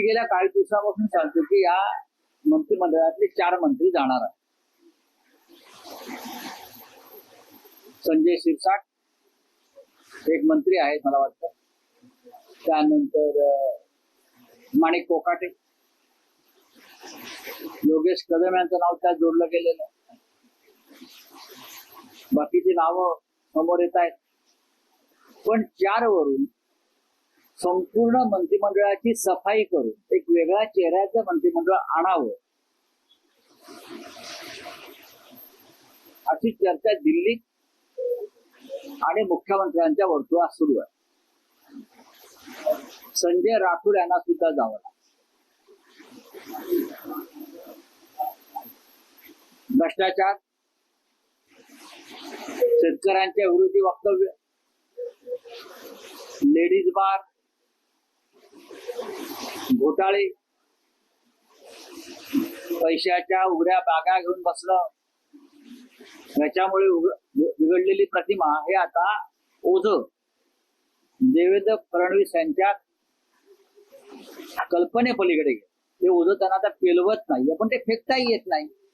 गेल्या काही दिवसापासून सांगतो की या मंत्रिमंडळातले 4 मंत्री जाणार आहेत. संजय शिरसाट एक मंत्री आहेत मला वाटतं, त्यानंतर माणिक कोकाटे, योगेश कदम यांचं नाव त्यात जोडलं गेलेलं आहे. बाकीची नावं समोर येत आहेत, पण 4 वरून संपूर्ण मंत्रिमंडळाची सफाई करून एक वेगळ्या चेहऱ्याचं मंत्रिमंडळ आणावं अशी चर्चा दिल्लीत आणि मुख्यमंत्र्यांच्या वर्तुळात सुरू आहे. संजय राठोड यांना सुद्धा जावं लागतं. भ्रष्टाचार, शेतकऱ्यांच्या विरोधी वक्तव्य, लेडीज बार, घोटाळे, पैशाच्या उघड्या बागा घेऊन बसणं, याच्यामुळे बिघडलेली प्रतिमा हे आता ओझं देवेंद्र फडणवीस यांच्या कल्पनेपलीकडे गेलं. ते ओझं त्यांना आता पेलवत नाही, पण ते फेकताही येत नाही.